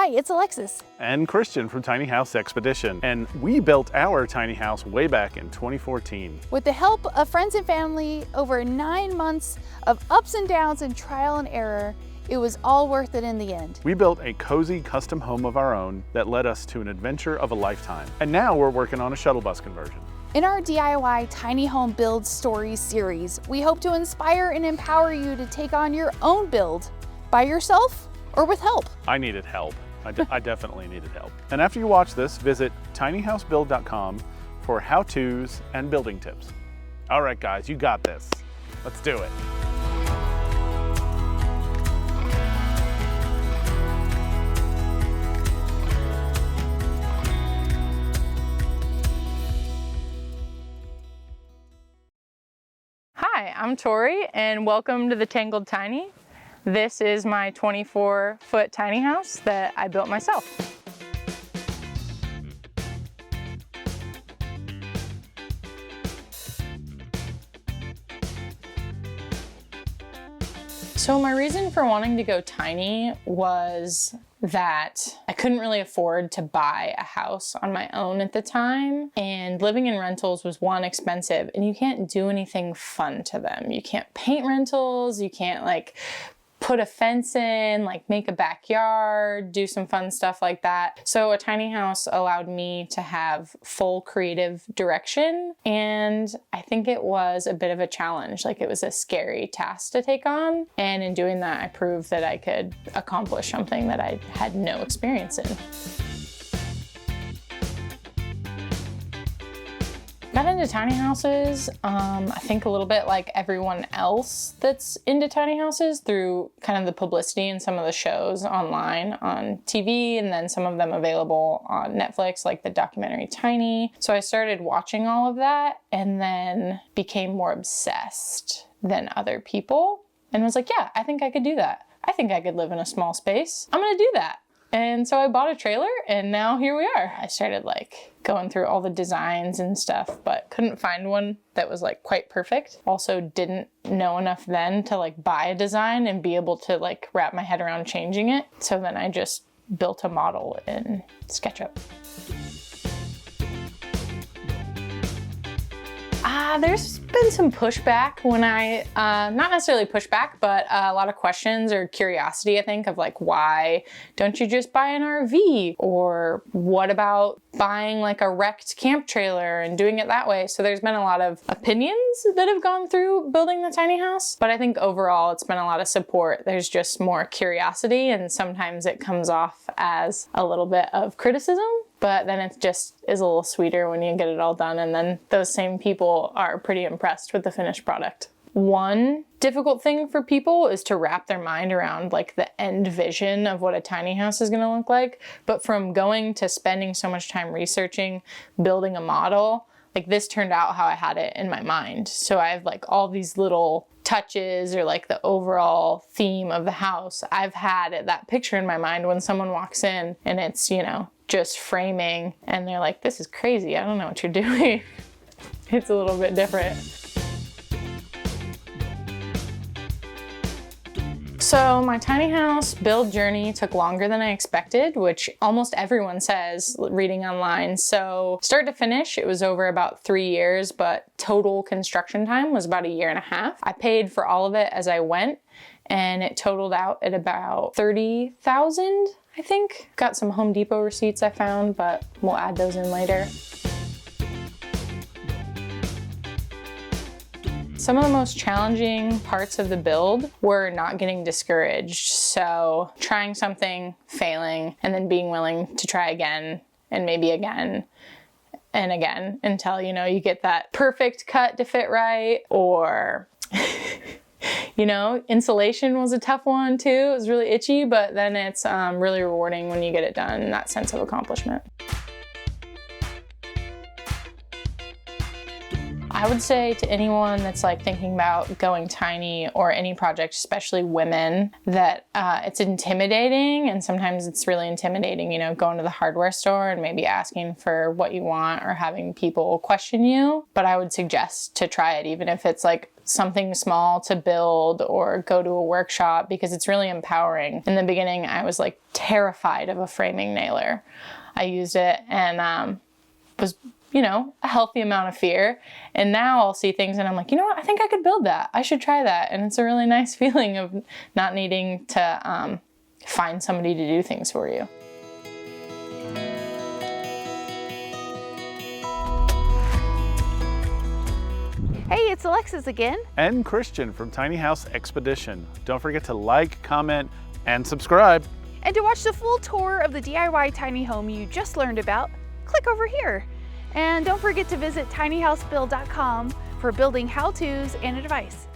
Hi, it's Alexis. And Christian from Tiny House Expedition. And we built our tiny house way back in 2014. With the help of friends and family, over 9 months of ups and downs and trial and error, it was all worth it in the end. We built a cozy custom home of our own that led us to an adventure of a lifetime. And now we're working on a shuttle bus conversion. In our DIY Tiny Home Build Stories series, we hope to inspire and empower you to take on your own build by yourself or with help. I needed help. I definitely needed help. And after you watch this, visit tinyhousebuild.com for how-tos and building tips. All right, guys, you got this. Let's do it. Hi, I'm Tori, and welcome to the Tangled Tiny. This is my 24-foot tiny house that I built myself. So my reason for wanting to go tiny was that I couldn't really afford to buy a house on my own at the time, and living in rentals was, one, expensive, and you can't do anything fun to them. You can't paint rentals, you can't put a fence in, make a backyard, do some fun stuff like that. So a tiny house allowed me to have full creative direction, and I think it was a bit of a challenge. It was a scary task to take on, and in doing that, I proved that I could accomplish something that I had no experience in. Got into tiny houses, I think a little bit like everyone else that's into tiny houses, through kind of the publicity and some of the shows online on TV, and then some of them available on Netflix, like the documentary Tiny. So I started watching all of that and then became more obsessed than other people and was like, yeah, I think I could do that. I think I could live in a small space. I'm gonna do that. And so I bought a trailer, and now here we are. I started going through all the designs and stuff, but couldn't find one that was quite perfect. Also didn't know enough then to buy a design and be able to wrap my head around changing it. So then I just built a model in SketchUp. There's been some pushback when not necessarily pushback, but a lot of questions or curiosity, I think, of why don't you just buy an RV? Or what about buying a wrecked camp trailer and doing it that way? So there's been a lot of opinions that have gone through building the tiny house, but I think overall it's been a lot of support. There's just more curiosity, and sometimes it comes off as a little bit of criticism. But then it just is a little sweeter when you get it all done, and then those same people are pretty impressed with the finished product. One difficult thing for people is to wrap their mind around the end vision of what a tiny house is going to look like. But from going to spending so much time researching, building a model, this turned out how I had it in my mind. So I have all these little touches, or the overall theme of the house. I've had that picture in my mind when someone walks in and it's, just framing, and they're like, this is crazy, I don't know what you're doing. It's a little bit different. So my tiny house build journey took longer than I expected, which almost everyone says reading online. So start to finish, it was over about 3 years, but total construction time was about 1.5 years. I paid for all of it as I went, and it totaled out at about $30,000, I think. Got some Home Depot receipts I found, but we'll add those in later. Some of the most challenging parts of the build were not getting discouraged. So trying something, failing, and then being willing to try again, and maybe again, and again, until you get that perfect cut to fit right. Or insulation was a tough one too. It was really itchy, but then it's really rewarding when you get it done, and that sense of accomplishment. I would say to anyone that's like thinking about going tiny or any project, especially women, that it's intimidating, and sometimes it's really intimidating, you know, going to the hardware store and maybe asking for what you want or having people question you. But I would suggest to try it, even if it's like something small to build or go to a workshop, because it's really empowering. In the beginning, I was like terrified of a framing nailer. I used it and was, you know, a healthy amount of fear. And now I'll see things and I'm like, you know what, I think I could build that. I should try that. And it's a really nice feeling of not needing to find somebody to do things for you. Hey, it's Alexis again. And Christian from Tiny House Expedition. Don't forget to like, comment, and subscribe. And to watch the full tour of the DIY tiny home you just learned about, click over here. And don't forget to visit tinyhousebuild.com for building how-tos and advice.